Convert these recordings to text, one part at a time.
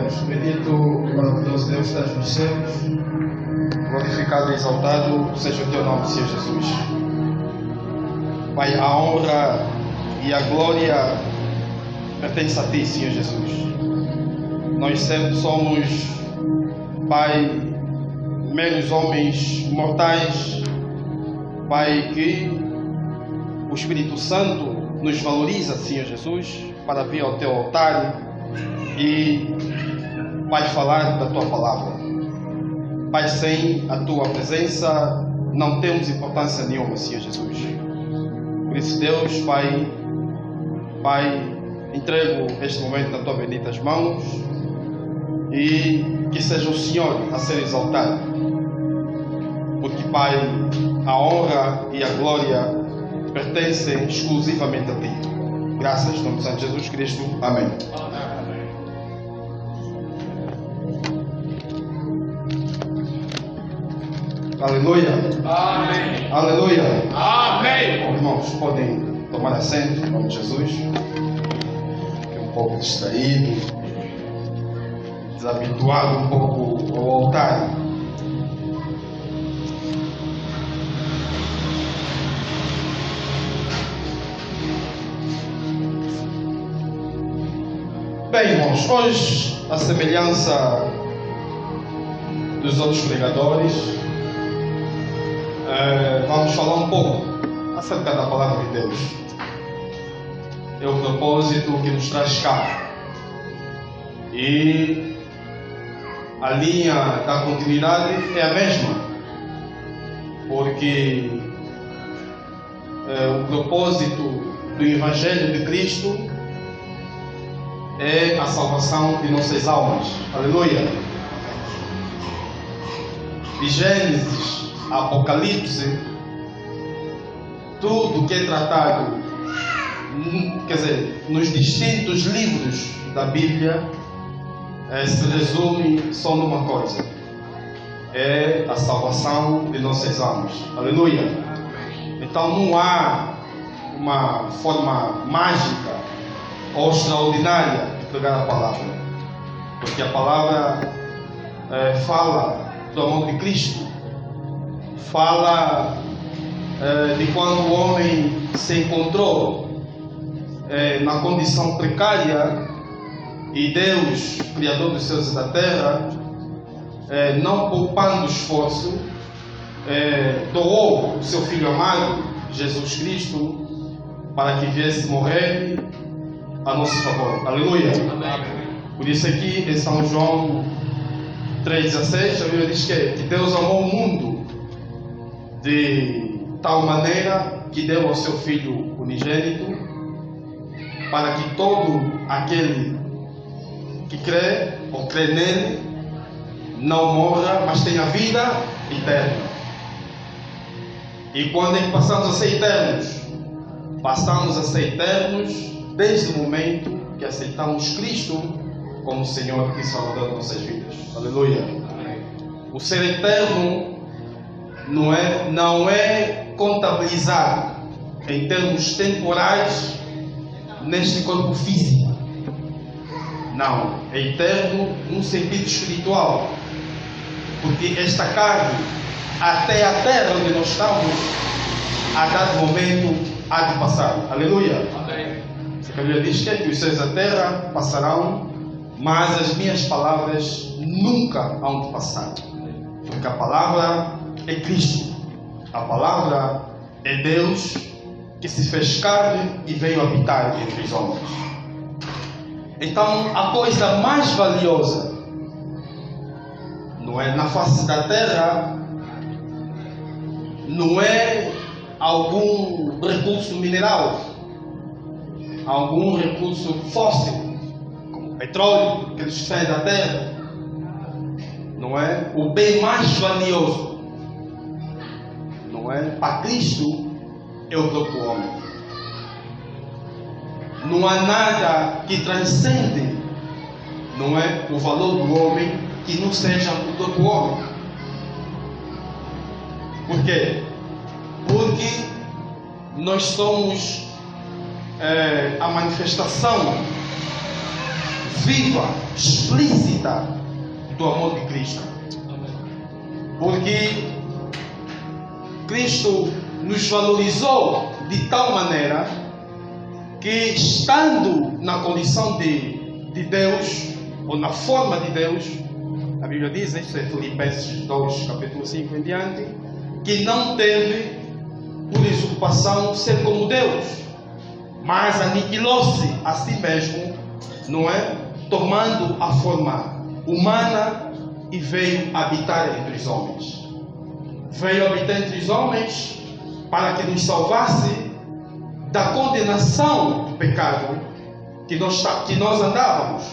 Oremos. Bendito e maravilhoso Deus, estás nos céus, glorificado e exaltado seja o teu nome, Senhor Jesus. Pai, a honra e a glória pertence a ti, Senhor Jesus. Nós sempre somos, Pai, meros homens mortais, Pai, que o Espírito Santo nos valoriza, Senhor Jesus, para vir ao teu altar e, Pai, falar da tua palavra. Pai, sem a tua presença não temos importância nenhuma, Senhor Jesus. Por isso, Deus, Pai, entrego este momento nas tuas benditas mãos e que seja o Senhor a ser exaltado. Porque, Pai, a honra e a glória pertencem exclusivamente a ti. Graças ao nome de Santo Jesus Cristo. Amém. Aleluia. Amém. Aleluia. Amém. Bom, irmãos, podem tomar assento em nome de Jesus. Fiquei um pouco distraído, desabituado um pouco ao altar. Bem, irmãos, hoje, à semelhança dos outros pregadores, vamos falar um pouco acerca da palavra de Deus. É o propósito que nos traz cá. E a linha da continuidade é a mesma, porque o propósito do Evangelho de Cristo é a salvação de nossas almas. Aleluia. De Gênesis a Apocalipse, tudo que é tratado, nos distintos livros da Bíblia, se resume só numa coisa: é a salvação de nossas almas. Aleluia. Então não há uma forma mágica ou extraordinária de pregar a palavra, porque a palavra fala do amor de Cristo, fala de quando o homem se encontrou na condição precária e Deus, Criador dos céus e da terra, não poupando esforço, doou o seu Filho amado, Jesus Cristo, para que viesse morrer a nosso favor. Aleluia. Amém. Por isso aqui em São João 3,16 a Bíblia diz que Deus amou o mundo de tal maneira que deu ao seu Filho unigênito, para que todo aquele que crê ou crê nele não morra, mas tenha vida eterna. E quando é que passamos a ser eternos? Passamos a ser eternos desde o momento que aceitamos Cristo como Senhor e Salvador de nossas vidas. Aleluia. O ser eterno não é contabilizado em termos temporais neste corpo físico. Não, é eterno num sentido espiritual. Porque esta carne, até a terra onde nós estamos, a dado momento há de passar. Aleluia. Amém. A Bíblia diz que os céus da terra passarão, mas as minhas palavras nunca hão de passar. Porque a palavra é Cristo. A palavra é Deus que se fez carne e veio habitar entre os homens. Então, a coisa mais valiosa não é na face da terra, não é algum recurso mineral, algum recurso fóssil, como petróleo que nos sai da terra. Não é? O bem mais valioso, não é? Para Cristo é o próprio homem. Não há nada que transcende, não é, o valor do homem que não seja o próprio homem. Por quê? Porque nós somos a manifestação viva, explícita do amor de Cristo. Porque Cristo nos valorizou de tal maneira que, estando na condição de Deus, ou na forma de Deus, a Bíblia diz, isto é Filipenses 2, capítulo 5 em diante, que não teve por usurpação ser como Deus, mas aniquilou-se a si mesmo, não é? Tomando a forma humana e veio habitar entre os homens. Veio habitar entre os homens para que nos salvasse da condenação do pecado que nós andávamos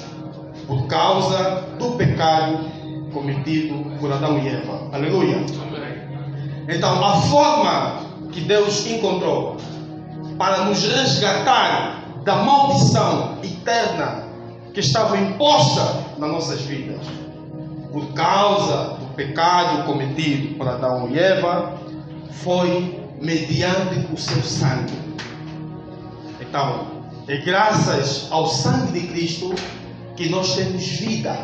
por causa do pecado cometido por Adão e Eva. Aleluia. Então, a forma que Deus encontrou para nos resgatar da maldição eterna que estava imposta nas nossas vidas por causa do pecado cometido por Adão e Eva foi mediante o seu sangue. Então, é graças ao sangue de Cristo que nós temos vida,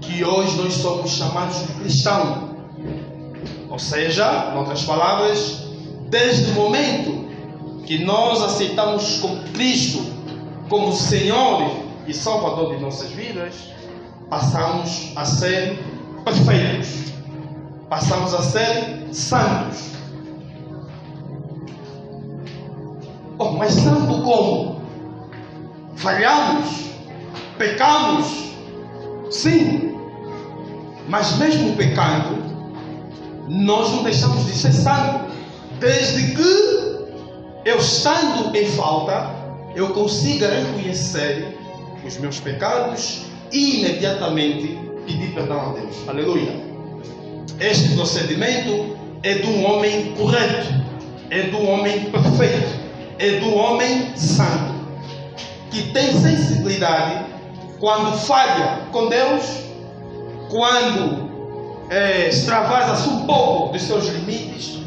que hoje nós somos chamados de cristão. Ou seja, em outras palavras, desde o momento que nós aceitamos Cristo como Senhor e Salvador de nossas vidas, passamos a ser perfeitos, passamos a ser santos. Oh, mas santo como? Falhamos, pecamos, sim, mas mesmo pecando, nós não deixamos de ser santos, desde que eu, estando em falta, eu consiga reconhecer os meus pecados e imediatamente pedir perdão a Deus. Aleluia. Este procedimento é de um homem correto, é de um homem perfeito, é do homem santo, que tem sensibilidade quando falha com Deus, quando extravasa-se um pouco dos seus limites,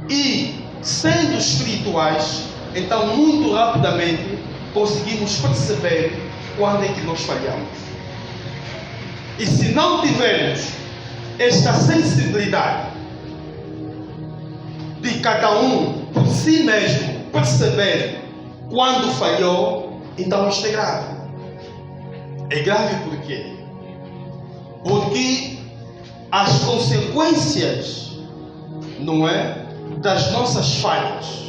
e sendo espirituais, então muito rapidamente conseguimos perceber quando é que nós falhamos. E se não tivermos esta sensibilidade de cada um por si mesmo perceber quando falhou, então isto é grave. É grave por quê? Porque as consequências, não é, das nossas falhas,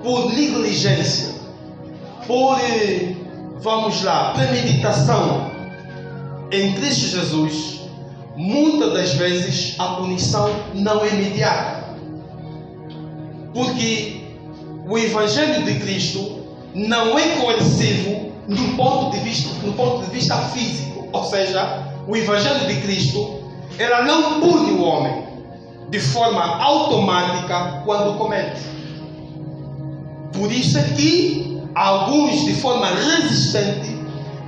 por negligência, por, vamos lá, premeditação em Cristo Jesus, muitas das vezes a punição não é imediata. Porque o Evangelho de Cristo não é coercivo no ponto de vista físico. Ou seja, o Evangelho de Cristo, ela não pune o homem de forma automática quando comete. Por isso é que alguns, de forma resistente,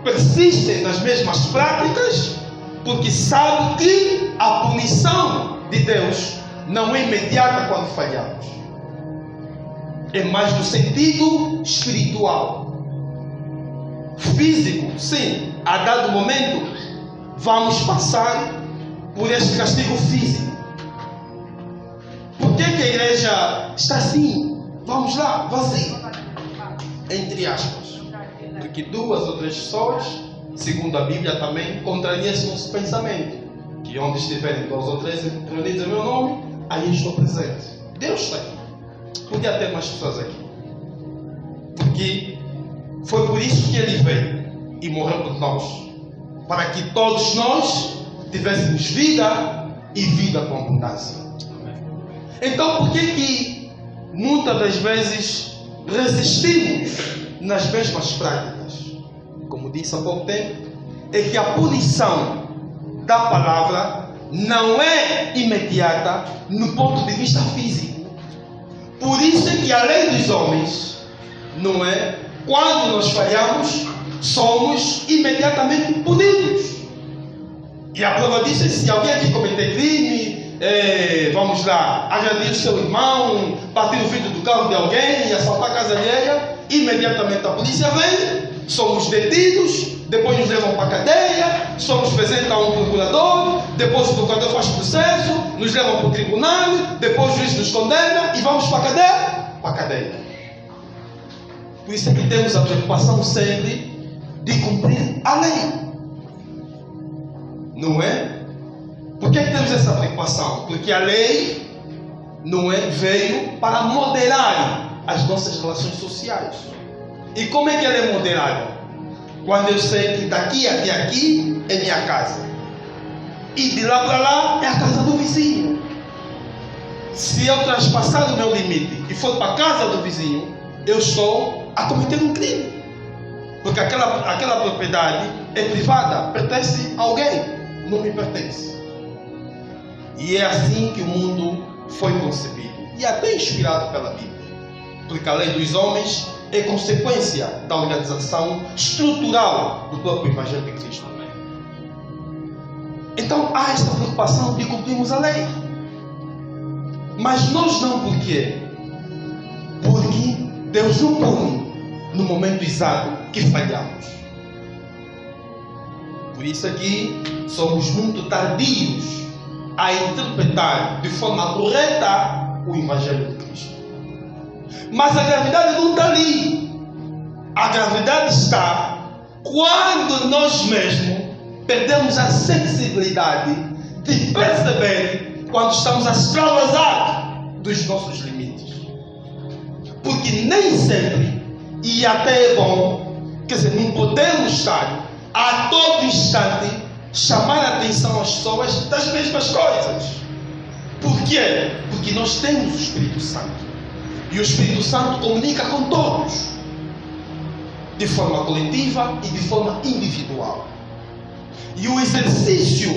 persistem nas mesmas práticas, porque sabem que a punição de Deus não é imediata quando falhamos. É mais no sentido espiritual. Físico, sim, a dado momento vamos passar por este castigo físico. Por que a igreja está assim? Vamos lá, vazia. Entre aspas. Porque 2 ou 3 pessoas, segundo a Bíblia também, contrariam esse nosso pensamento. Que onde estiverem 2 ou 3 reunidos em meu nome, aí estou presente. Deus está aqui. Podia ter mais pessoas aqui. Porque foi por isso que Ele veio e morreu por nós. Para que todos nós tivéssemos vida e vida com abundância. Então, por que muitas das vezes resistimos nas mesmas práticas? Como disse há pouco tempo, é que a punição da palavra não é imediata no ponto de vista físico. Por isso é que a lei dos homens, não é? Quando nós falhamos, somos imediatamente punidos. E a prova disso é se alguém aqui cometer crime, vamos lá, agredir o seu irmão, bater o vidro do carro de alguém e assaltar a casa alheia, imediatamente a polícia vem, somos detidos, depois nos levam para a cadeia, somos presentes a um procurador, depois o procurador faz processo, nos levam para o tribunal, depois o juiz nos condena e vamos para a cadeia? Para a cadeia. Por isso é que temos a preocupação sempre de cumprir a lei. Não é? Por que temos essa preocupação? Porque a lei não é, veio para moderar as nossas relações sociais. E como é que ela é moderada? Quando eu sei que daqui até aqui é minha casa e de lá para lá é a casa do vizinho. Se eu traspassar o meu limite e for para a casa do vizinho, eu estou a cometer um crime. Porque aquela propriedade é privada, pertence a alguém, não me pertence. E é assim que o mundo foi concebido e até inspirado pela Bíblia. Porque a lei dos homens é consequência da organização estrutural do próprio Evangelho de Cristo. Então há esta preocupação de cumprirmos a lei. Mas nós não, por quê? Porque Deus não pune no momento exato que falhamos. Por isso aqui somos muito tardios a interpretar de forma correta o Evangelho de Cristo. Mas a gravidade não está ali. A gravidade está quando nós mesmos perdemos a sensibilidade de perceber quando estamos a extravasar dos nossos limites. Porque nem sempre, e até é bom, quer dizer, não podemos estar a todo instante chamar a atenção às pessoas das mesmas coisas. Por quê? Porque nós temos o Espírito Santo. E o Espírito Santo comunica com todos, de forma coletiva e de forma individual. E o exercício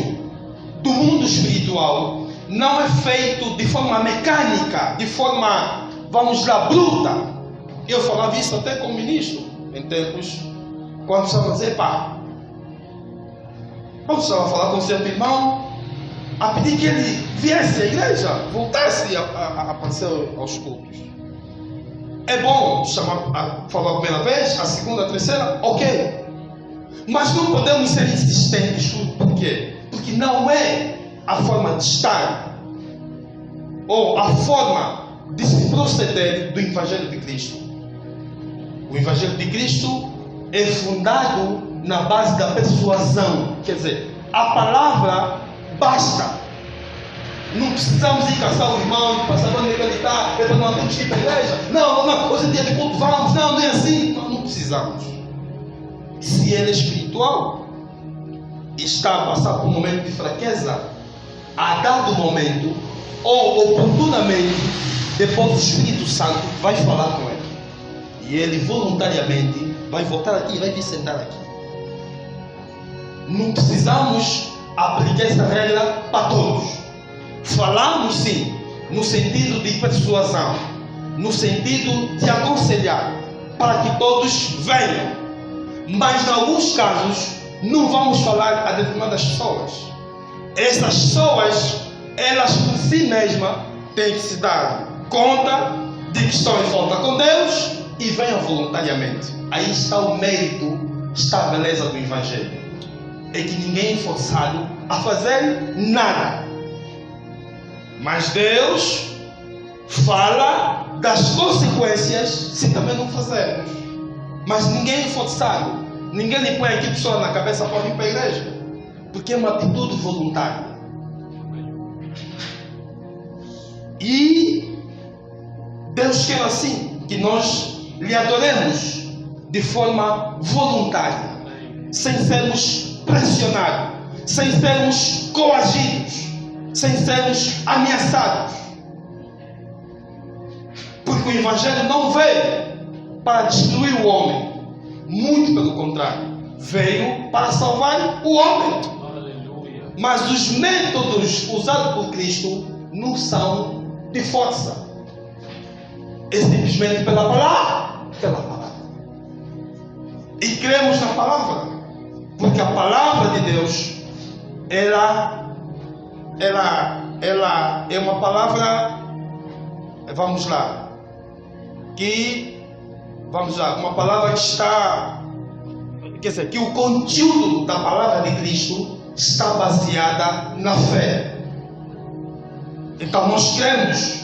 do mundo espiritual não é feito de forma mecânica, de forma, vamos lá, bruta. Eu falava isso até com o ministro, em tempos, quando estava a dizer, pá, vamos estava a falar com o seu irmão, a pedir que ele viesse à igreja, voltasse a aparecer aos cultos. É bom falar a primeira vez, a segunda, a terceira, ok. Mas não podemos ser insistentes. Por quê? Porque não é a forma de estar ou a forma de se proceder do Evangelho de Cristo. O Evangelho de Cristo é fundado na base da persuasão. Quer dizer, a palavra basta. Não precisamos ir caçar o irmão, passar para onde ele está, é para não temos que ir para a igreja. Não, hoje é dia de culto, vamos. Não é assim. Não precisamos. Se ele é espiritual, está a passar por um momento de fraqueza, a dado momento, ou oportunamente, depois o Espírito Santo vai falar com ele. E ele voluntariamente vai voltar aqui, vai vir sentar aqui. Não precisamos aplicar essa regra para todos. Falamos sim, no sentido de persuasão, no sentido de aconselhar, para que todos venham. Mas em alguns casos, não vamos falar a determinadas pessoas. Essas pessoas, elas por si mesmas, têm que se dar conta de que estão em falta com Deus e venham voluntariamente. Aí está o mérito, está a beleza do Evangelho. É que ninguém é forçado a fazer nada. Mas Deus fala das consequências se também não fazermos. Mas ninguém é forçado. Ninguém lhe põe aqui pessoa na cabeça para vir para a igreja. Porque é uma atitude voluntária. E Deus quer assim, que nós lhe adoremos de forma voluntária, sem sermos pressionados, sem sermos coagidos, sem sermos ameaçados. Porque o Evangelho não veio para destruir o homem, muito pelo contrário, veio para salvar o homem. Mas os métodos usados por Cristo não são de força, é simplesmente pela palavra. E cremos na palavra, porque a palavra de Deus ela é uma palavra, uma palavra quer dizer, que o conteúdo da palavra de Cristo está baseada na fé. Então nós cremos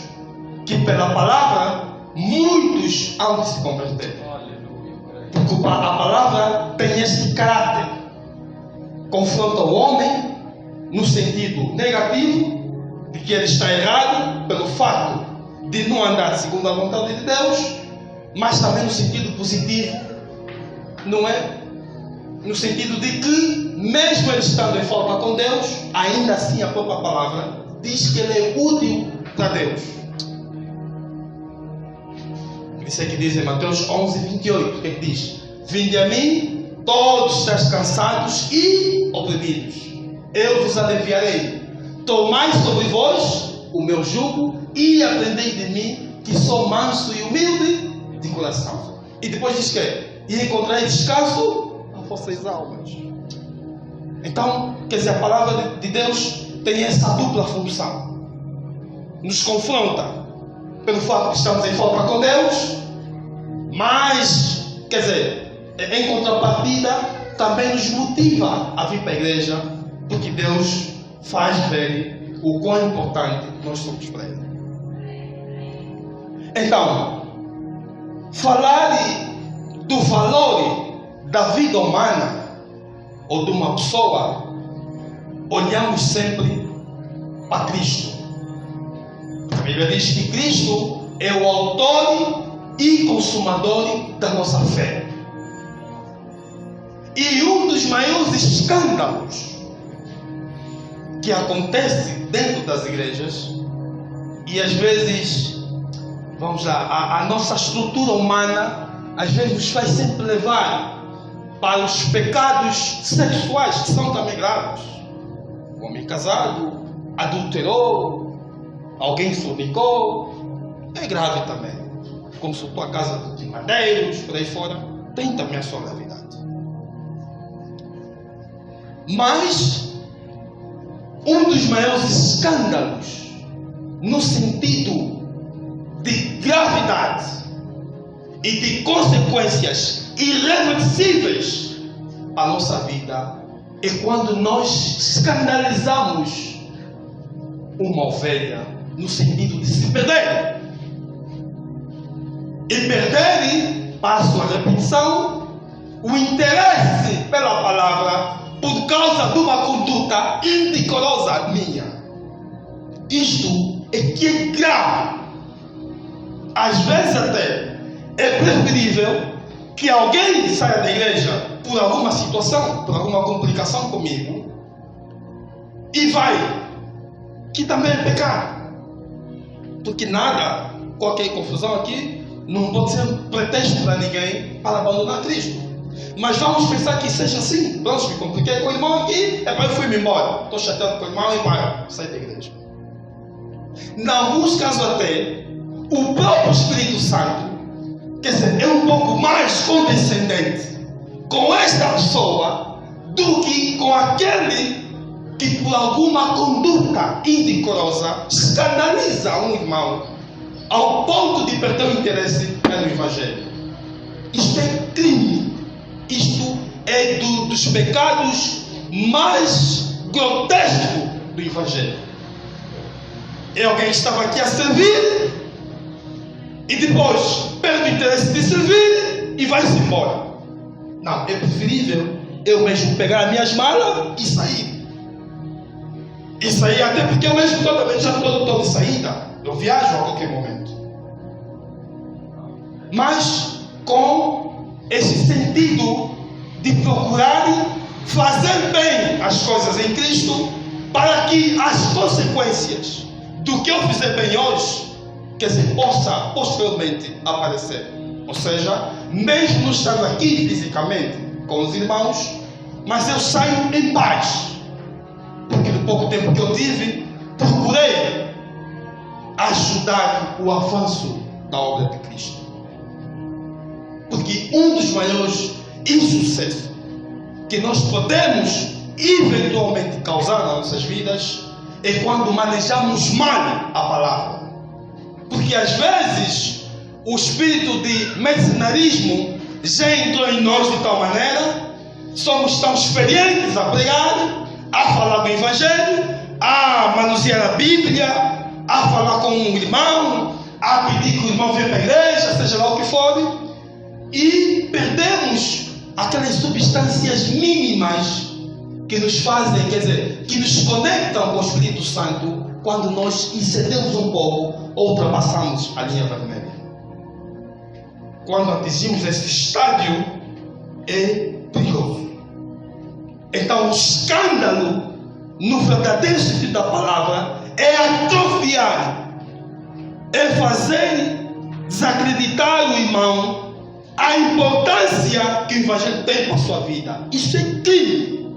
que pela palavra muitos hão de se converter. Porque a palavra tem este caráter. Confronta o homem no sentido negativo, de que ele está errado pelo fato de não andar segundo a vontade de Deus, mas também no sentido positivo, não é? No sentido de que, mesmo ele estando em falta com Deus, ainda assim a própria palavra diz que ele é útil para Deus. Isso é que diz em Mateus 11:28, o que é que diz? Vinde a mim, todos estáis cansados e oprimidos, eu vos aliviarei. Tomai sobre vós o meu jugo e aprendei de mim, que sou manso e humilde de coração. E depois diz que e encontrarei descanso a vossas almas. Então, quer dizer, a palavra de Deus tem essa dupla função. Nos confronta pelo fato de que estamos em falta com Deus, mas, quer dizer, em contrapartida, também nos motiva a vir para a igreja, porque Deus faz ver o quão importante nós somos para Ele. Então, falar do valor da vida humana ou de uma pessoa, olhamos sempre para Cristo. A Bíblia diz que Cristo é o autor e consumador da nossa fé. E um dos maiores escândalos que acontece dentro das igrejas, e às vezes, vamos lá, a nossa estrutura humana às vezes nos faz sempre levar para os pecados sexuais, que são também graves. O homem casado adulterou, alguém fornicou, é grave também. Consultou a casa de madeiros, por aí fora, tem também a sua gravidade. Mas um dos maiores escândalos no sentido de gravidade e de consequências irreversíveis à nossa vida é quando nós escandalizamos uma ovelha no sentido de se perder. E perder, passo a repetição, o interesse pela palavra por causa de uma conduta indecorosa minha. Isto é que é grave. Às vezes até é preferível que alguém saia da igreja por alguma situação, por alguma complicação comigo, e vai, que também é pecado. Porque nada, qualquer confusão aqui, não pode ser pretexto para ninguém para abandonar Cristo. Mas vamos pensar que seja assim. Pronto, me compliquei com o irmão aqui, eu fui-me embora. Estou chateado com o irmão e vai, sai da igreja. Em alguns casos até, o próprio Espírito Santo, quer dizer, é um pouco mais condescendente com esta pessoa do que com aquele que por alguma conduta indecorosa escandaliza um irmão ao ponto de perder o interesse pelo Evangelho. Isto é crime. Isto é dos pecados mais grotescos do Evangelho. É alguém que estava aqui a servir e depois perde o interesse de servir e vai-se embora. Não, é preferível eu mesmo pegar as minhas malas e sair. E sair até porque eu mesmo também já estou de saída. Eu viajo a qualquer momento. Mas com esse sentido de procurar fazer bem as coisas em Cristo, para que as consequências do que eu fizer bem hoje, quer dizer, possa posteriormente aparecer. Ou seja, mesmo não estando aqui fisicamente com os irmãos, mas eu saio em paz, porque no pouco tempo que eu tive, procurei ajudar o avanço da obra de Cristo. Porque um dos maiores insucessos que nós podemos eventualmente causar nas nossas vidas é quando manejamos mal a palavra. Porque às vezes o espírito de mercenarismo já entrou em nós de tal maneira somos tão experientes a pregar, a falar do Evangelho, a manusear a Bíblia, a falar com um irmão, a pedir que o irmão venha para a igreja, seja lá o que for, e perdemos aquelas substâncias mínimas que nos fazem, quer dizer, que nos conectam com o Espírito Santo quando nós excedemos um pouco ou ultrapassamos a linha vermelha. Quando atingimos esse estádio, é perigoso. Então, o escândalo, no verdadeiro sentido da palavra, é atrofiar, é fazer desacreditar o irmão a importância que o Evangelho tem para a sua vida. Isso é crime.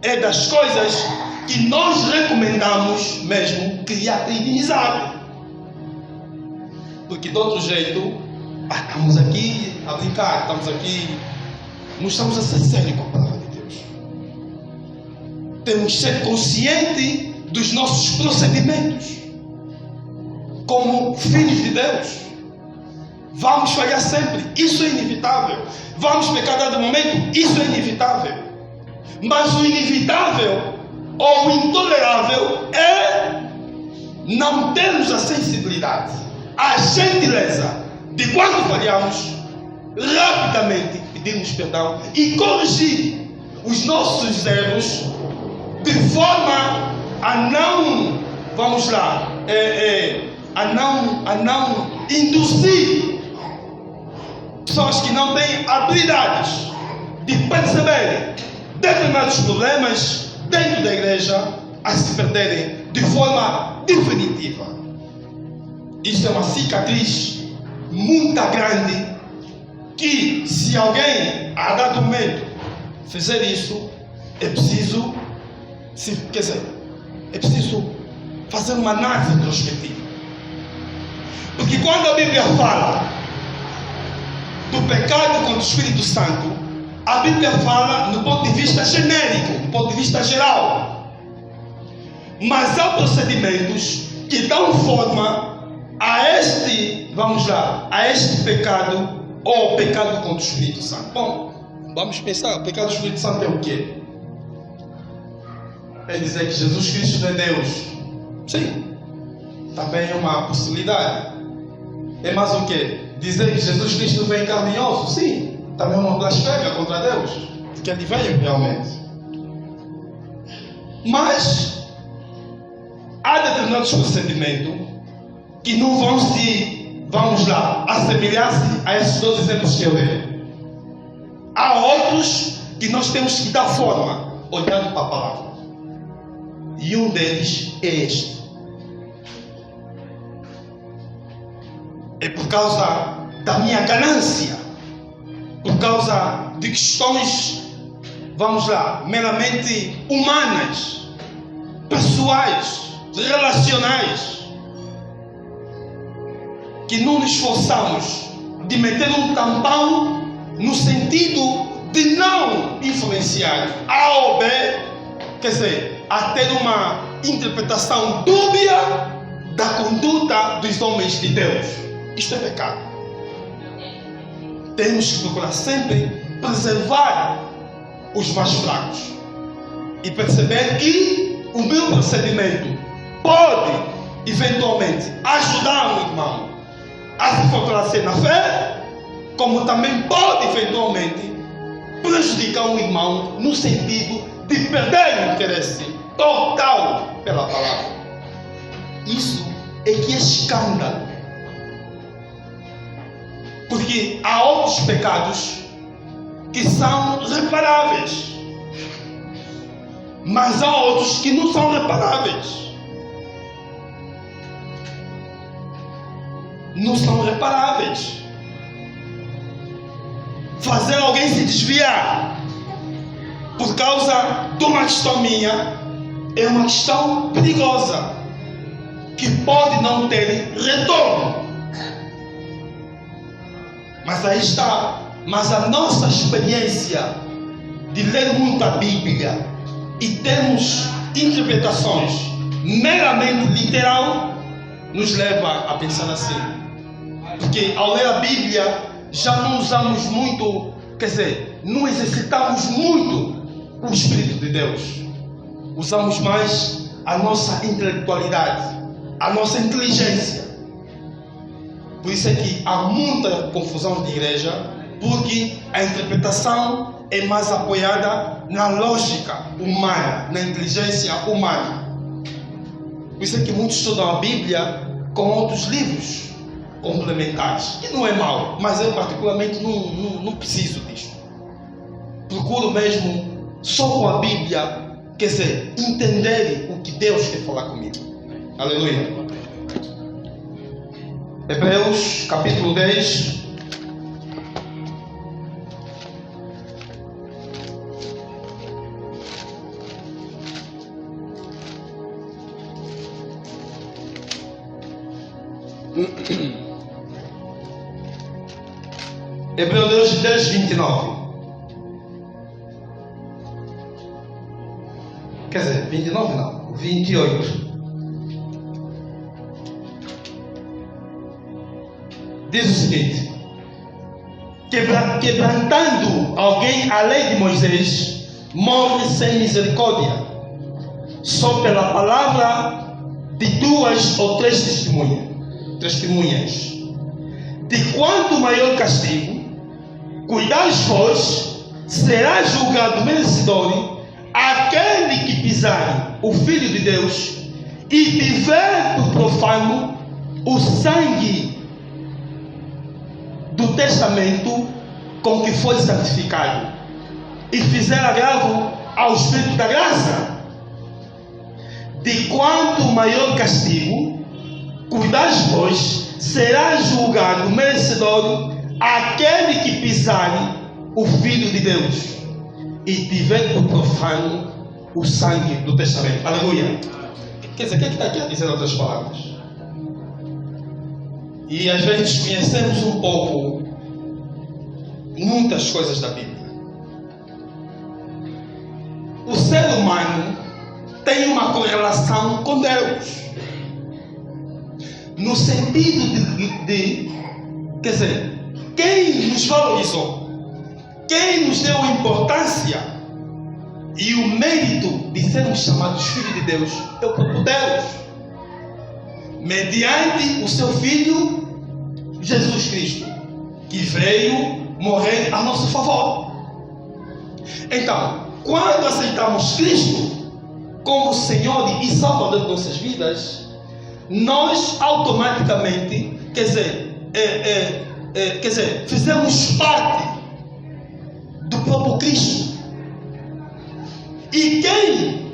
É das coisas que nós recomendamos mesmo criar inimizade. Porque de outro jeito, estamos aqui a brincar, estamos aqui, não estamos a ser sérios com a palavra de Deus. Temos que ser conscientes dos nossos procedimentos como filhos de Deus. Vamos falhar sempre, isso é inevitável. Vamos pecar a dado momento, isso é inevitável. Mas o inevitável ou o intolerável é não termos a sensibilidade, a gentileza de quando falhamos, rapidamente pedirmos perdão e corrigir os nossos erros de forma a não, vamos lá, a não induzir pessoas que não têm habilidades de perceber determinados problemas dentro da igreja a se perderem de forma definitiva. Isso é uma cicatriz muito grande que, se alguém a dado momento fizer isso, é preciso fazer uma análise retrospectiva. Porque quando a Bíblia fala do pecado contra o Espírito Santo, a Bíblia fala no ponto de vista genérico, no ponto de vista geral. Mas há procedimentos que dão forma a este, a este pecado, ou pecado contra o Espírito Santo. Bom, vamos pensar, o pecado do Espírito Santo é o quê? É dizer que Jesus Cristo não é Deus? Sim, também é uma possibilidade. É mais o quê? Dizer que Jesus Cristo vem em carne e osso? Sim, também é uma blasfêmia contra Deus, porque ele veio realmente. Mas há determinados procedimentos que não vão se, assemelhar-se a esses dois exemplos que eu dei. Há outros que nós temos que dar forma, olhando para a palavra. E um deles é este. É por causa da minha ganância, por causa de questões, meramente humanas, pessoais, relacionais, que não nos esforçamos de meter um tampão no sentido de não influenciar A ou B, quer dizer, a ter uma interpretação dúbia da conduta dos homens de Deus. Isto é pecado. Temos que procurar sempre preservar os mais fracos e perceber que o meu procedimento pode eventualmente ajudar o irmão a se fortalecer na fé, como também pode eventualmente prejudicar o irmão no sentido de perder o interesse total pela palavra. Isso é que é escândalo. Porque há outros pecados que são reparáveis, mas há outros que não são reparáveis. Não são reparáveis. Fazer alguém se desviar por causa de uma questão minha é uma questão perigosa, que pode não ter retorno. Mas aí está. Mas a nossa experiência de ler muito a Bíblia e termos interpretações meramente literal nos leva a pensar assim. Porque ao ler a Bíblia já não usamos muito, quer dizer, não exercitamos muito o Espírito de Deus. Usamos mais a nossa intelectualidade, a nossa inteligência. Por isso é que há muita confusão de igreja, porque a interpretação é mais apoiada na lógica humana, na inteligência humana. Por isso é que muitos estudam a Bíblia com outros livros complementares. E não é mau, mas eu particularmente não preciso disso. Procuro mesmo só com a Bíblia, quer dizer, entender o que Deus quer falar comigo. Aleluia. Hebreus capítulo 10. Hebreus 10, 29. Quer dizer, 29 não, 28. Diz o seguinte: quebrantando alguém a lei de Moisés, morre sem misericórdia, só pela palavra de 2 ou 3 testemunhas. De quanto maior castigo, cuidais vós, será julgado merecedor aquele que pisar o Filho de Deus e tiver do profano o sangue do testamento com que foi santificado e fizer agravo ao Espírito da graça. De quanto maior castigo, cuidais vós, será julgado merecedor aquele que pisar o Filho de Deus e tiver do profano o sangue do testamento. Aleluia. Quer dizer, o que está aqui a dizer em outras palavras? E às vezes conhecemos um pouco muitas coisas da Bíblia. O ser humano tem uma correlação com Deus, no sentido de quer dizer, quem nos valorizou, quem nos deu importância e o mérito de sermos chamados filhos de Deus é o próprio Deus, mediante o seu Filho Jesus Cristo, que veio morrer a nosso favor. Então, quando aceitamos Cristo como Senhor e Salvador de nossas vidas, nós automaticamente, quer dizer, fizemos parte do próprio Cristo. E quem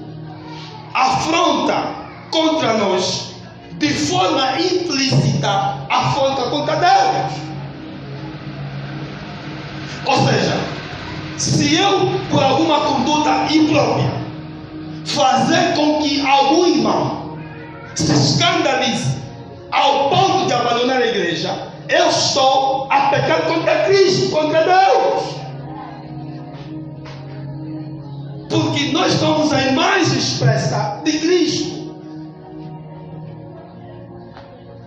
afronta contra nós de forma implícita, afronta contra Deus. Ou seja, se eu, por alguma conduta imprópria, fazer com que algum irmão se escandalize ao ponto de abandonar a igreja, eu estou a pecar contra Cristo, contra Deus. Porque nós somos a imagem expressa de Cristo.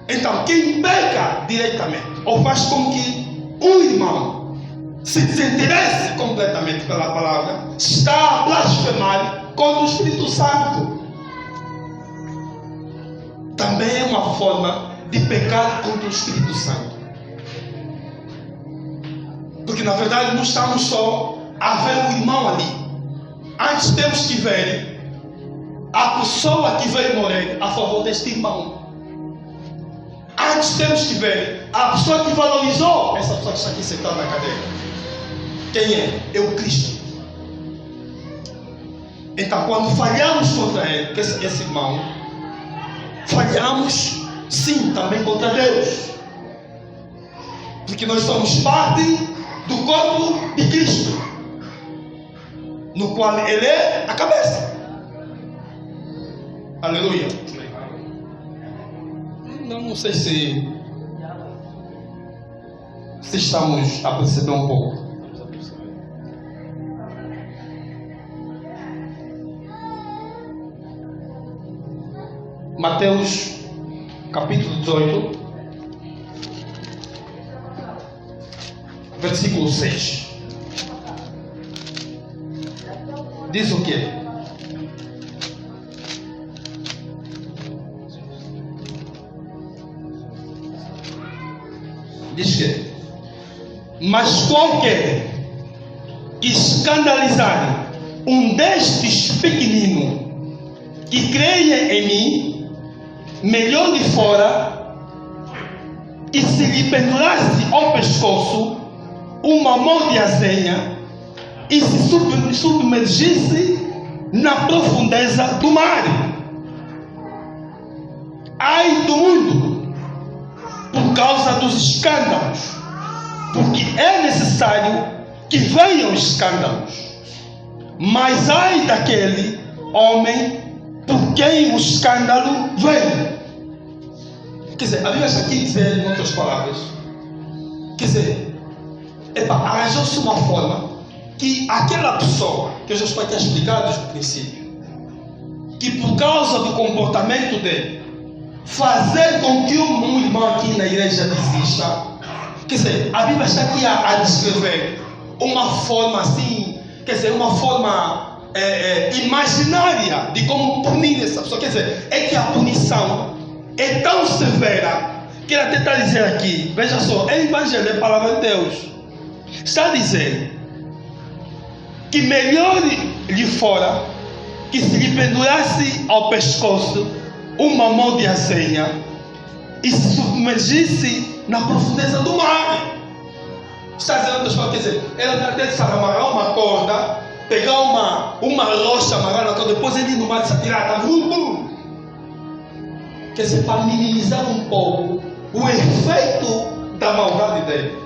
Então, quem peca diretamente ou faz com que um irmão se desinteresse completamente pela palavra, está a blasfemar contra o Espírito Santo. Também é uma forma de pecar contra o Espírito Santo. Porque na verdade não estamos só a ver o irmão ali. Antes temos que ver a pessoa que veio morrer a favor deste irmão. Antes temos que ver a pessoa que valorizou essa pessoa que está aqui sentada na cadeira. Quem é? É o Cristo. Então, quando falhamos contra ele, que esse irmão, falhamos sim também contra Deus. Porque nós somos parte do corpo de Cristo, no qual ele é a cabeça. Aleluia. Não sei se estamos a perceber um pouco. Mateus capítulo 18, versículo 6. diz o quê? Diz que, mas qualquer que escandalizar um destes pequeninos que creia em mim, melhor de fora, e se lhe pendurasse ao pescoço uma mão de azenha e se submergisse na profundeza do mar. Ai do mundo, por causa dos escândalos, porque é necessário que venham escândalos. Mas ai daquele homem por quem o escândalo vem. Quer dizer, a Bíblia está aqui dizer, em outras palavras, quer dizer, arranjou-se uma forma que aquela pessoa, que eu já estou aqui a explicar desde o princípio, que por causa do comportamento dele, fazer com que um irmão aqui na igreja desista. Quer dizer, a Bíblia está aqui a descrever uma forma assim, quer dizer, uma forma imaginária de como punir essa pessoa. Quer dizer, é que a punição é tão severa que ele até está a dizer aqui, veja só, é Evangelho, é a palavra de Deus. Está a dizer que melhor lhe fora que se lhe pendurasse ao pescoço uma mão de azenha e se submergisse na profundeza do mar. Está dizendo outras coisas, quer dizer, ele até de amarrar uma corda, pegar uma rocha, amarrar na corda, depois ele ir no mar e se atirar, quer dizer, para minimizar um pouco o efeito da maldade dele.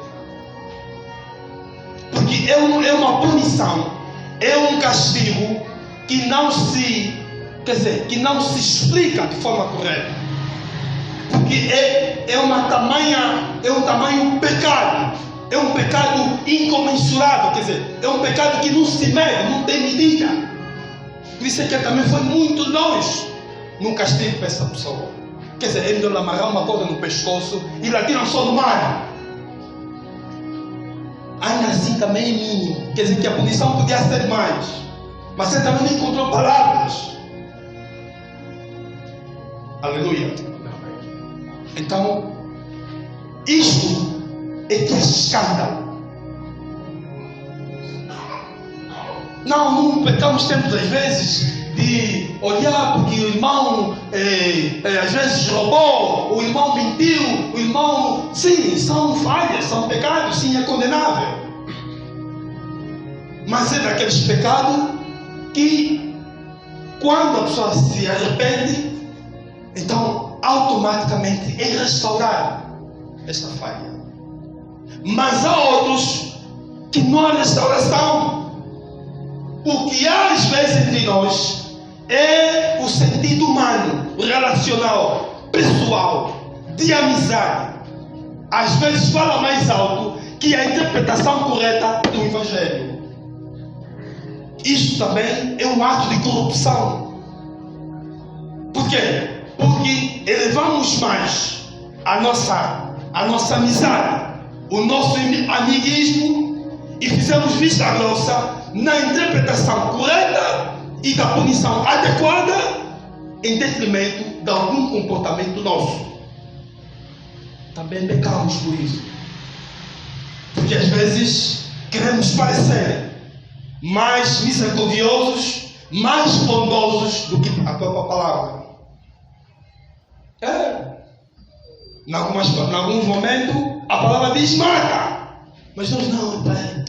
Porque é uma punição, é um castigo que não se, quer dizer, que não se explica de forma correta. Porque é um tamanho pecado, é um pecado incomensurável, quer dizer, é um pecado que não se mede, não tem medida. Por isso é que ele também foi muito longe num castigo para essa pessoa. Quer dizer, ele deu amarrar uma corda no pescoço e lá tiram só no mar. Ainda assim também é mínimo. Quer dizer que a punição podia ser mais. Mas ele também não encontrou palavras. Aleluia. Então, isto é que é escândalo. Não pecamos tantas vezes de olhar porque o irmão às vezes roubou, o irmão mentiu, o irmão... Sim, são falhas, são pecados, sim, é condenável. Mas é daqueles pecados que quando a pessoa se arrepende, então automaticamente é restaurada esta falha. Mas há outros que não há restauração. O que há às vezes entre nós é o sentido humano, relacional, pessoal, de amizade. Às vezes fala mais alto que a interpretação correta do Evangelho. Isto também é um ato de corrupção. Por quê? Porque elevamos mais a nossa amizade, o nosso amiguismo e fizemos vista grossa na interpretação correta e da punição adequada em detrimento de algum comportamento nosso. Também pecamos por isso. Porque às vezes queremos parecer mais misericordiosos, mais bondosos do que a própria palavra. Em alguns momentos a palavra diz mata. Mas nós não, pai.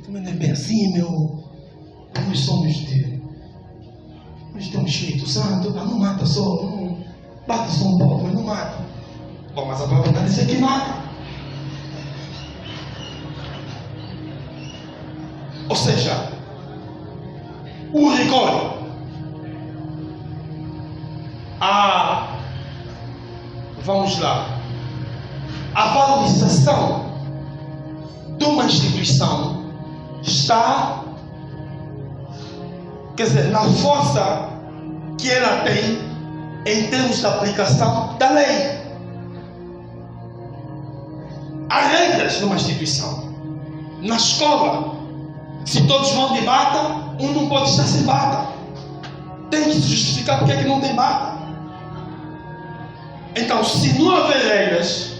Também não é bem assim, meu. Nós somos nós temos Espírito Santo, não mata só, não bate só um pouco, mas não mata. Bom, mas a palavra está dizendo que mata. Ou seja, o rigor, vamos lá, a valorização de uma instituição está, quer dizer, na força que ela tem em termos de aplicação da lei. Há regras numa instituição. Na escola, se todos vão de bata, um não pode estar sem bata. Tem que se justificar porque é que não tem bata. Então, se não haver regras,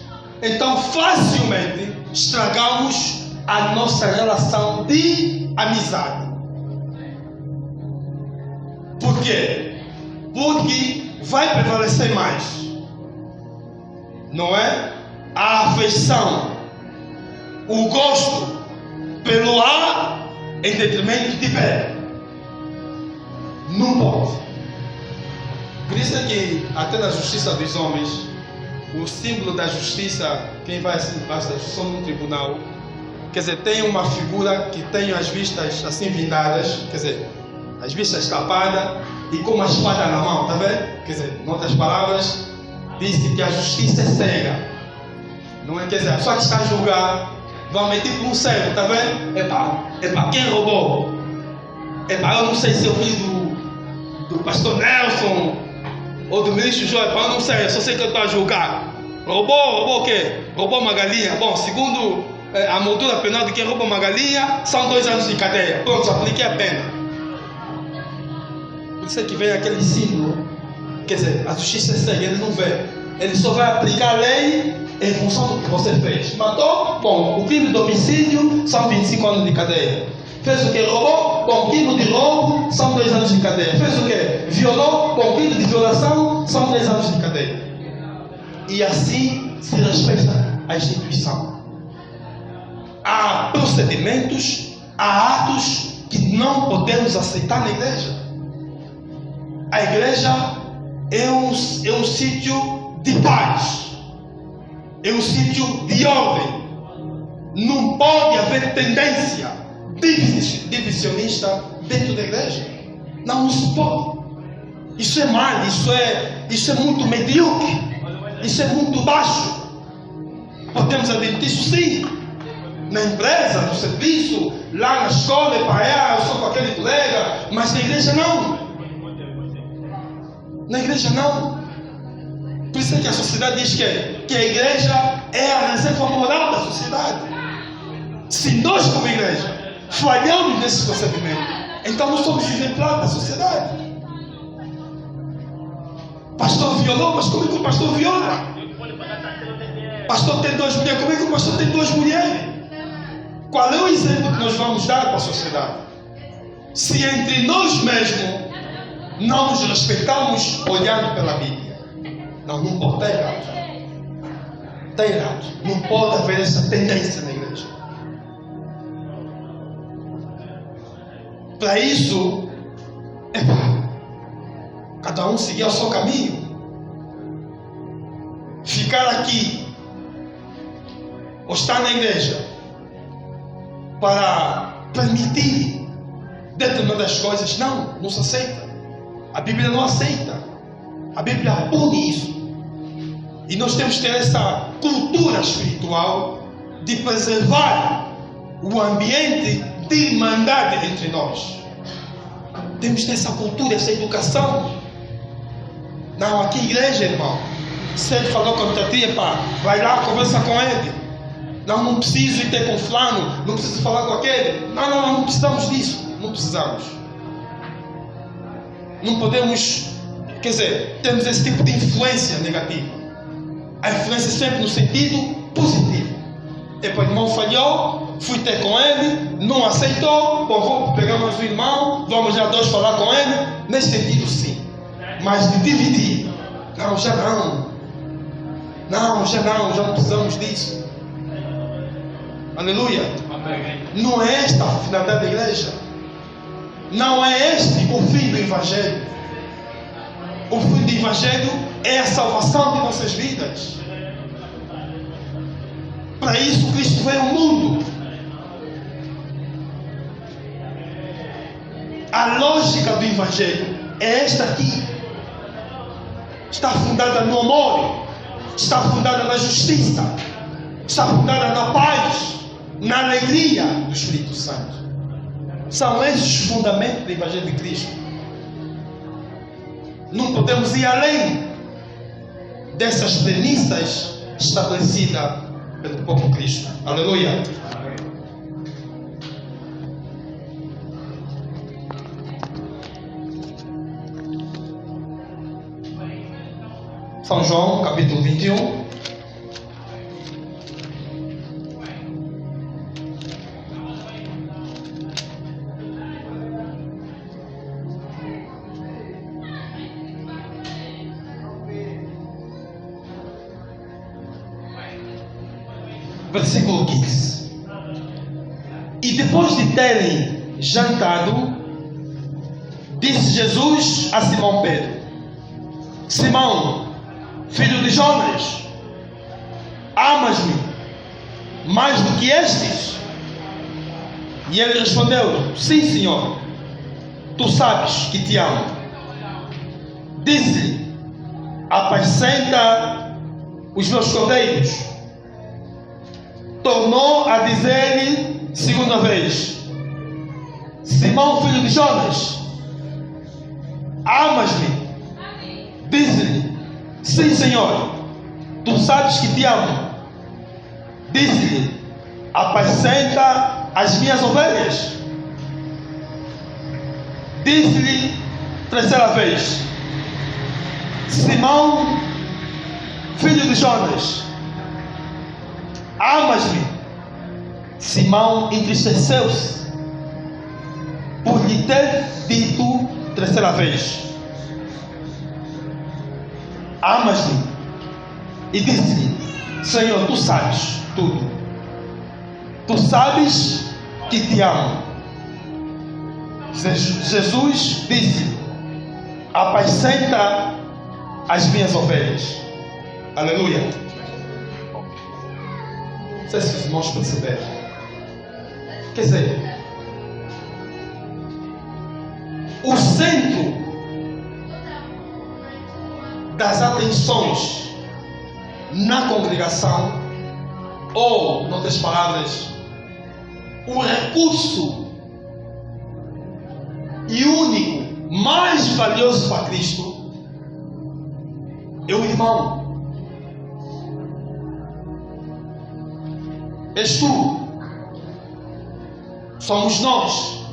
então facilmente estragamos a nossa relação de amizade. Por quê? Porque vai prevalecer mais, não é? A afeição, o gosto pelo A em detrimento de B. Não pode. Por isso é que até na justiça dos homens, o símbolo da justiça, quem vai assim debaixo da justiça num tribunal, quer dizer, tem uma figura que tem as vistas assim vindadas, quer dizer, as vistas tapadas e com uma espada na mão, está vendo? Quer dizer, em outras palavras, diz que a justiça é cega. Não é? Quer dizer, a pessoa que está a julgar vai meter por um cego, está vendo? Epá, quem roubou? Epá, eu não sei se é o filho do pastor Nelson ou do ministro João, epá, eu não sei, eu só sei que eu estou a julgar. Roubou o quê? Roubou uma galinha. Bom, segundo a moldura penal de quem rouba uma galinha, são 2 anos de cadeia. Pronto, apliquei a pena. Por isso é que vem aquele símbolo. Quer dizer, a justiça é cega, ele não vê. Ele só vai aplicar a lei em função do que você fez. Matou? Bom, o crime de homicídio são 25 anos de cadeia. Fez o que? Roubou? Bom, crime de roubo são 2 anos de cadeia. Fez o que? Violou? Bom, crime de violação são 3 anos de cadeia. E assim se respeita a instituição. Há procedimentos, há atos que não podemos aceitar na igreja. A igreja é um sítio de paz, é um sítio de ordem. Não pode haver tendência divisionista dentro da igreja. Não se pode. Isso é mal, isso é muito medíocre, isso é muito baixo. Podemos admitir isso sim. Na empresa, no serviço, lá na escola, eu sou com aquele colega, mas na igreja não. Na igreja não. Por isso é que a sociedade diz que a igreja é a reserva moral da sociedade. Se nós como igreja falhamos nesse procedimento, então nós somos exemplares da sociedade. Pastor violou, mas como é que o pastor viola? Pastor tem 2 mulheres, como é que o pastor tem 2 mulheres? Qual é o exemplo que nós vamos dar para a sociedade? Se entre nós mesmos não nos respeitamos olhando pela Bíblia. Não pode, está errado. Está errado. Não pode haver essa tendência na igreja. Para isso, cada um seguir o seu caminho. Ficar aqui ou estar na igreja para permitir determinadas coisas, não se aceita. A Bíblia não aceita. A Bíblia pune isso. E nós temos que ter essa cultura espiritual de preservar o ambiente de irmandade entre nós. Temos que ter essa cultura, essa educação. Não, aqui igreja, irmão. Se ele falou contra ti, vai lá, conversa com ele. Não preciso ir ter com fulano, não preciso falar com aquele. Não precisamos disso. Não precisamos. Não podemos, quer dizer, temos esse tipo de influência negativa. A influência sempre no sentido positivo. O irmão falhou, fui ter com ele, não aceitou, bom, vou pegar mais um irmão, vamos já 2 falar com ele. Nesse sentido sim. Mas de dividir, já não precisamos disso. Aleluia. Amém. Não é esta a finalidade da igreja. Não é este o fim do Evangelho. O fim do Evangelho é a salvação de nossas vidas. Para isso Cristo veio ao mundo. A lógica do Evangelho é esta aqui. Está fundada no amor, está fundada na justiça, está fundada na paz, na alegria do Espírito Santo. São esses os fundamentos do Evangelho de Cristo. Não podemos ir além dessas premissas estabelecidas pelo próprio Cristo. Aleluia. São João, capítulo 21. Versículo 15. E depois de terem jantado, disse Jesus a Simão Pedro: Simão, filho de Jonas, amas-me mais do que estes? E ele respondeu: Sim, Senhor, tu sabes que te amo. Disse-lhe: apacenta os meus cordeiros. Tornou a dizer-lhe segunda vez: Simão, filho de Jonas, amas-me? Disse-lhe: Sim, Senhor, tu sabes que te amo. Disse-lhe: apacenta as minhas ovelhas. Disse-lhe terceira vez: Simão, filho de Jonas, amas-me? Simão entristeceu-se por lhe ter dito terceira vez: amas-me? E disse-lhe: Senhor, tu sabes tudo. Tu sabes que te amo. Jesus disse: apacenta as minhas ovelhas. Aleluia. Não sei se os irmãos perceberam. Quer dizer, o centro das atenções na congregação, ou, em outras palavras, o recurso e único, mais valioso para Cristo, é o irmão. És tu. Somos nós.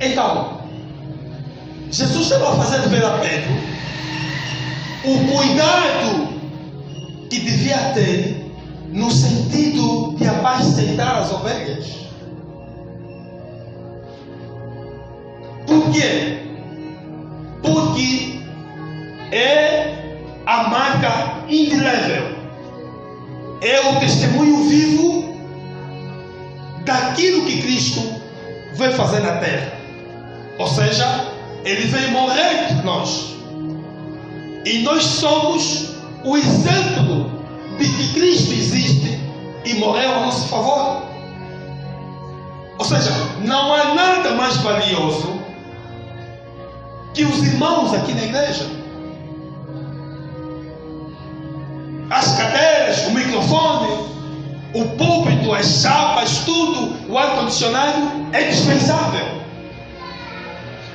Então, Jesus estava a fazer ver a Pedro o cuidado que devia ter no sentido de apacentar as ovelhas. Por quê? Porque é a marca indelével, é o testemunho vivo daquilo que Cristo veio fazer na terra. Ou seja, Ele veio morrer por nós. E nós somos o exemplo de que Cristo existe e morreu a nosso favor. Ou seja, não há nada mais valioso que os irmãos aqui na igreja. As cadeiras, o microfone, o púlpito, as chapas, tudo, o ar-condicionado é dispensável.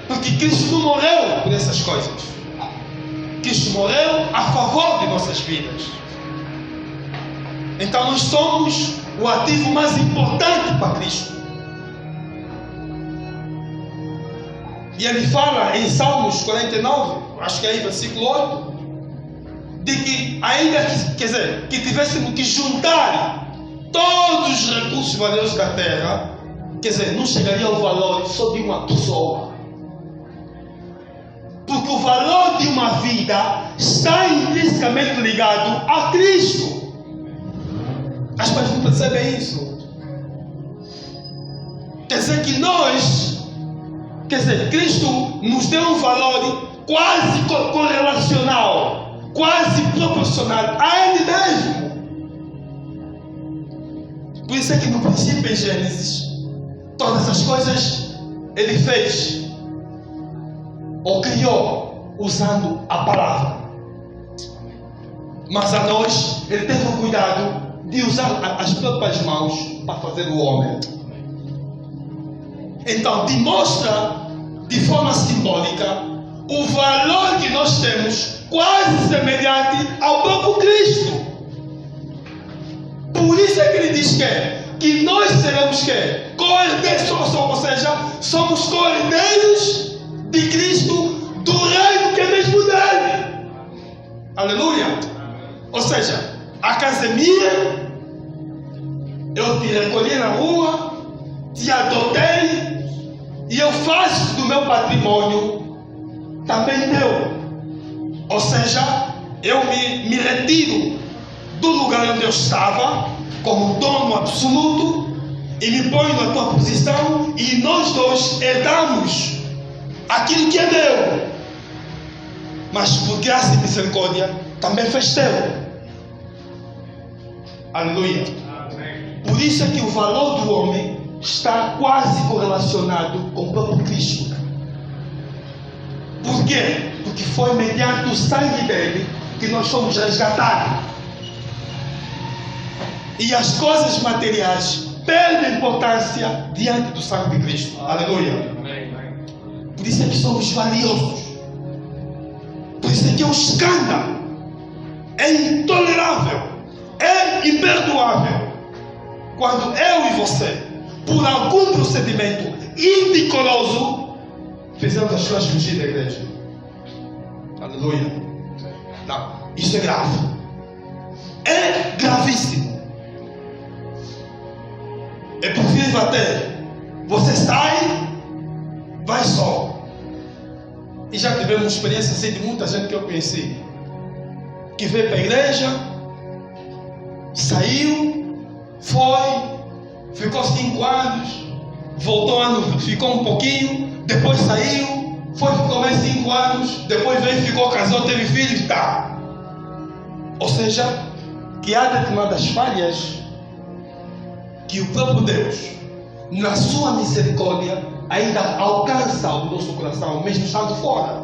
Porque Cristo não morreu por essas coisas. Cristo morreu a favor de nossas vidas. Então nós somos o ativo mais importante para Cristo. E ele fala em Salmos 49, acho que é aí versículo 8, de que ainda que tivéssemos que juntar todos os recursos valiosos da terra, não chegaria ao valor só de uma pessoa. Porque o valor de uma vida está intrinsecamente ligado a Cristo. As pessoas não percebem isso. Quer dizer que Cristo nos deu um valor quase correlacional, quase proporcional a Ele mesmo. Por isso é que no princípio em Gênesis, todas as coisas Ele fez ou criou usando a palavra. Mas a nós Ele teve o cuidado de usar as próprias mãos para fazer o homem. Então demonstra de forma simbólica o valor que nós temos, quase semelhante ao próprio Cristo. Por isso é que ele diz que nós seremos co-herdeiros, ou seja, somos co-herdeiros de Cristo, do reino que é mesmo dele. Aleluia. Ou seja, a casa é minha, eu te recolhi na rua, te adotei e eu faço do meu patrimônio também teu. Ou seja, eu me retiro do lugar onde eu estava como dono absoluto e me ponho na tua posição e nós dois herdamos aquilo que é meu. Mas por graça e misericórdia também fez teu. Aleluia. Por isso é que o valor do homem está quase correlacionado com o próprio Cristo. Por quê? Porque foi mediante o sangue dele que nós somos resgatados. E as coisas materiais perdem importância diante do sangue de Cristo. Aleluia. Por isso é que somos valiosos. Por isso é que é um escândalo. É intolerável. É imperdoável. Quando eu e você, por algum procedimento indecoroso, fizemos as pessoas fugir da igreja. Aleluia. Não. Isso é grave. É gravíssimo. É possível até você sai, vai só. E já tivemos experiência assim de muita gente que eu conheci, que veio para a igreja, saiu, foi, ficou 5 anos, voltou, ficou um pouquinho, depois saiu, foi, ficou mais 5 anos, depois veio, ficou, casou, teve filhos, tá. Ou seja, que há determinadas falhas que o próprio Deus, na sua misericórdia, ainda alcança o nosso coração, mesmo estando fora,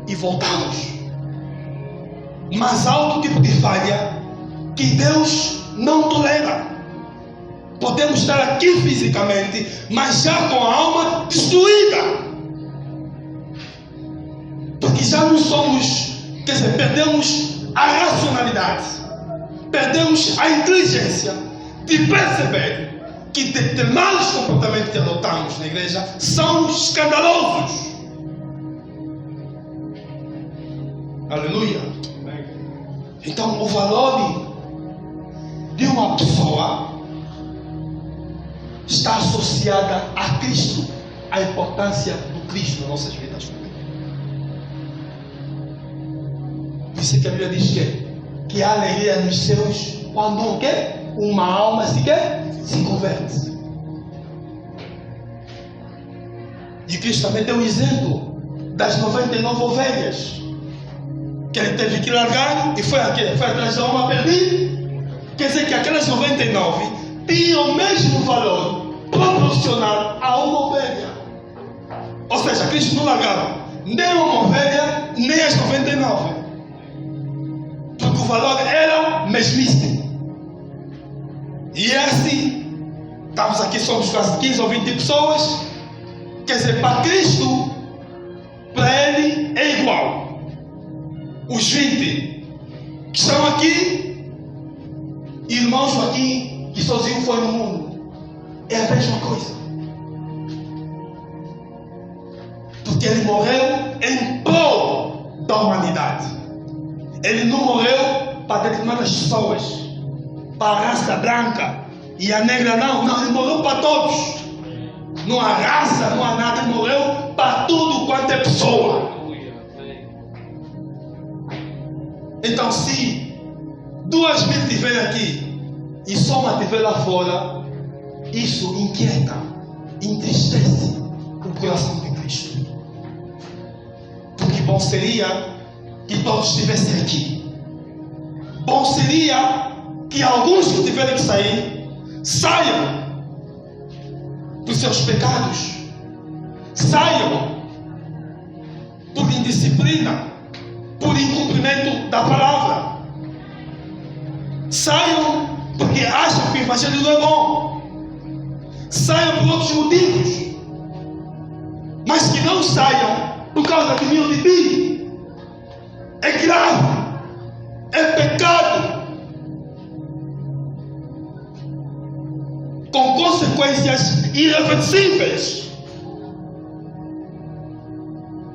e voltamos. Mas há outro tipo de falha que Deus não tolera. Podemos estar aqui fisicamente, mas já com a alma destruída, porque já não somos, quer dizer, perdemos a racionalidade, perdemos a inteligência de perceber que determinados comportamentos que adotamos na igreja são escandalosos. Aleluia. Então o valor de uma pessoa está associada a Cristo, a importância do Cristo nas nossas vidas. Por isso que a Bíblia diz que há alegria nos céus quando o quê? Uma alma se converte. E Cristo também deu o exemplo das 99 ovelhas que ele teve que largar e foi atrás da alma perdida. Quer dizer que aquelas 99 tinham o mesmo valor proporcional a uma ovelha. Ou seja, Cristo não largava nem uma ovelha, nem as 99. Porque o valor era mesmíssimo. E é assim, estamos aqui, somos quase 15 ou 20 pessoas. Quer dizer, para Cristo, para Ele é igual. Os 20 que estão aqui, irmãos Joaquim, que sozinho foi no mundo, é a mesma coisa. Porque Ele morreu em prol da humanidade. Ele não morreu para determinadas pessoas, para a raça branca e a negra, não, ele morreu para todos. Não há raça, não há nada, ele morreu para tudo quanto é pessoa. Então, se 2.000 estiverem aqui e só uma estiver lá fora, isso inquieta, entristece o coração de Cristo. Porque bom seria que todos estivessem aqui. Bom seria que alguns que tiverem que sair, saiam dos seus pecados, saiam por indisciplina, por incumprimento da palavra, saiam porque acham que o evangelho não é bom, saiam por outros motivos, mas que não saiam por causa de mim ou de ti. É grave, é pecado, com consequências irreversíveis.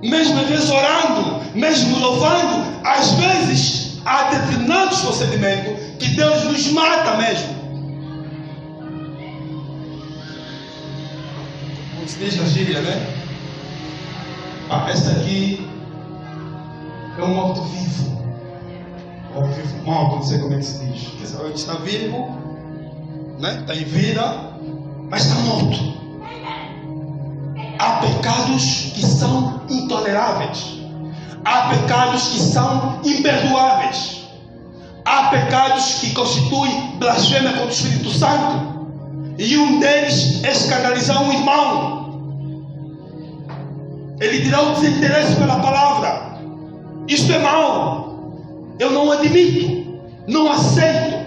Mesmo às vezes orando, mesmo louvando, às vezes há determinados procedimentos que Deus nos mata mesmo. Como se diz na gíria, né? Esse aqui é um morto-vivo. Morto-vivo, morto, não sei como é que se diz. Ele está vivo, né? Está em vida, mas está morto. Há pecados que são intoleráveis. Há pecados que são imperdoáveis. Há pecados que constituem blasfêmia contra o Espírito Santo. E um deles é escandalizar um irmão. Ele dirá o desinteresse pela palavra. Isto é mal. Eu não admito. Não aceito.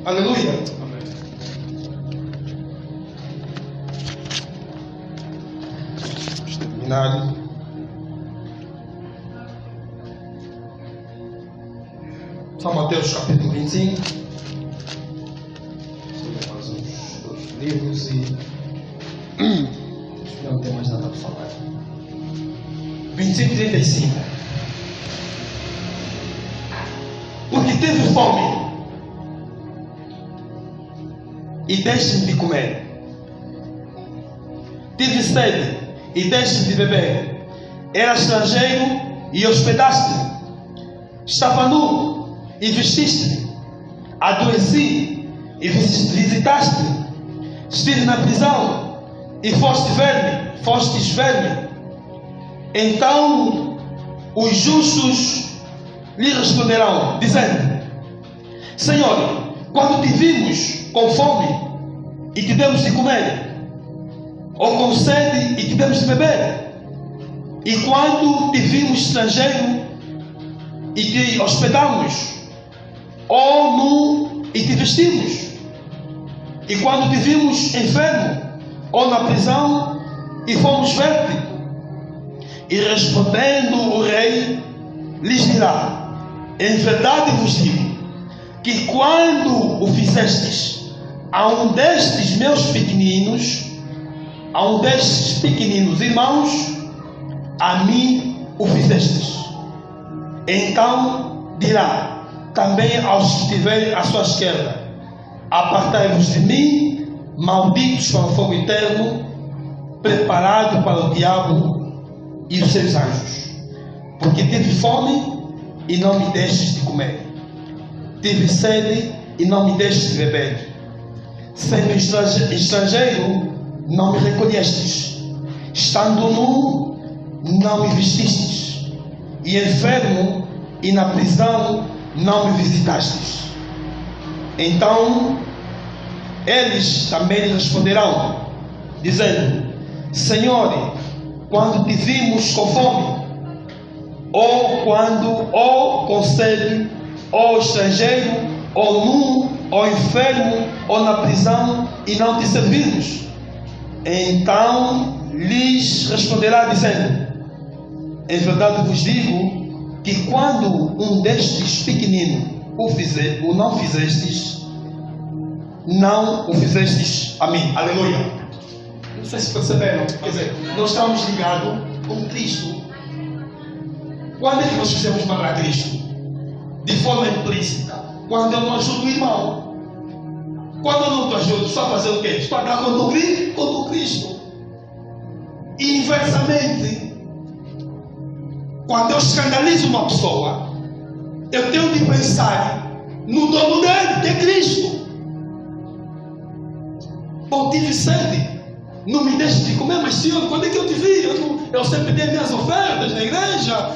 Aleluia. Amém. Vamos terminar. São Mateus capítulo 25. Sobre mais uns 2 livros e não tem mais nada para falar. 25:35. Porque teve fome e deste de comer. Tive sede e deste de beber. Era estrangeiro e hospedaste. Estava nu e vestiste. Adoeci e visitaste. Estive na prisão e fostes verme. Então os justos lhe responderão, dizendo: Senhor, quando te vimos com fome e te demos de comer, ou com sede e te demos de beber? E quando te vimos estrangeiro e te hospedamos, ou nu e te vestimos? E quando te vimos enfermo ou na prisão e fomos ver-te? E respondendo o rei, lhes dirá: em verdade vos digo, que quando o fizestes a um destes meus pequeninos, a um destes pequeninos irmãos, a mim o fizestes. Então dirá também aos que estiverem à sua esquerda: apartai-vos de mim, malditos para o fogo eterno, preparado para o diabo e os seus anjos. Porque tive fome e não me destes de comer, tive sede e não me destes de beber, sendo estrangeiro não me recolhestes, estando nu não me vestistes, e enfermo e na prisão não me visitastes. Então eles também lhe responderão, dizendo: Senhor, quando te vimos com fome, ou com sede, ou estrangeiro, ou nu, ou enfermo, ou na prisão, e não te servimos? Então lhes responderá, dizendo: em verdade vos digo, que quando um destes pequeninos o não fizestes, não o fizestes a mim. Aleluia. Não sei se perceberam. Quer dizer, nós estamos ligados com Cristo. Quando é que nós fizemos mal a Cristo? De forma implícita. Quando eu não ajudo o irmão. Quando eu não te ajudo, estou a fazer o quê? Estou a dar contra o Cristo. E inversamente, quando eu escandalizo uma pessoa, eu tenho de pensar no dono dele, que é Cristo. Bom, tive sede, não me deixe de comer, mas Senhor, quando é que eu te vi? Eu sempre dei minhas ofertas na igreja,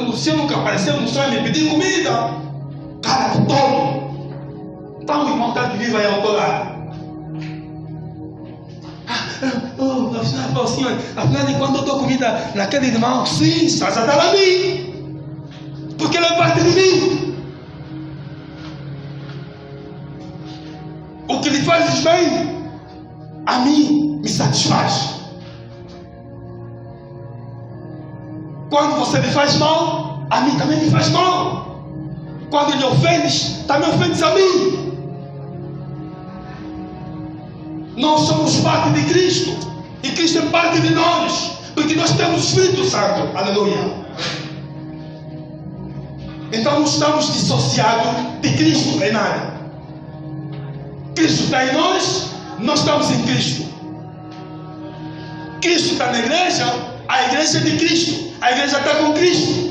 o Senhor nunca apareceu no sonho me pedir comida. Cara, todo. Então o irmão está que vive aí ao teu lado. Afinal, Senhor, afinal de quando eu dou comida naquele irmão, sim, estás a dar a mim, porque ele é parte de mim. O que lhe fazes bem, a mim me satisfaz. Quando você me faz mal, a mim também me faz mal. Quando lhe ofendes, também ofendes a mim. Nós somos parte de Cristo. E Cristo é parte de nós, porque nós temos o Espírito Santo. Aleluia. Então não estamos dissociados de Cristo em nada. Cristo está em nós, nós estamos em Cristo. Cristo está na igreja, a igreja é de Cristo, a igreja está com Cristo.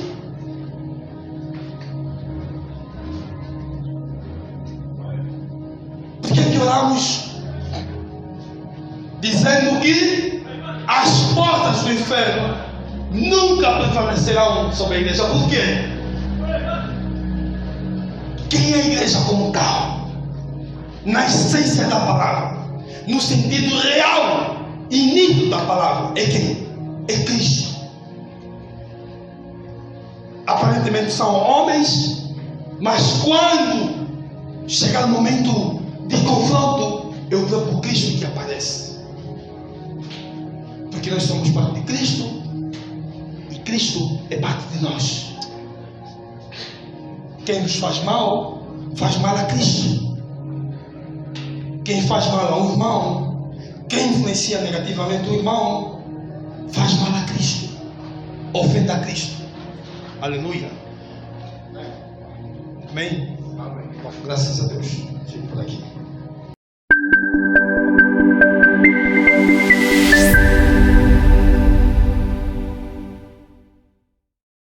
Por que oramos dizendo que as portas do inferno nunca prevalecerão sobre a igreja? Por quê? Quem é a igreja como tal? Na essência da palavra, no sentido real e nítido da palavra, é quem? É Cristo. Aparentemente são homens, mas quando chegar o momento de confronto, é o próprio Cristo que aparece. Porque nós somos parte de Cristo e Cristo é parte de nós. Quem nos faz mal a Cristo. Quem faz mal a um irmão, quem influencia negativamente o irmão, faz mal a Cristo, ofende a Cristo. Aleluia. Amém? Graças a Deus. Fico por aqui.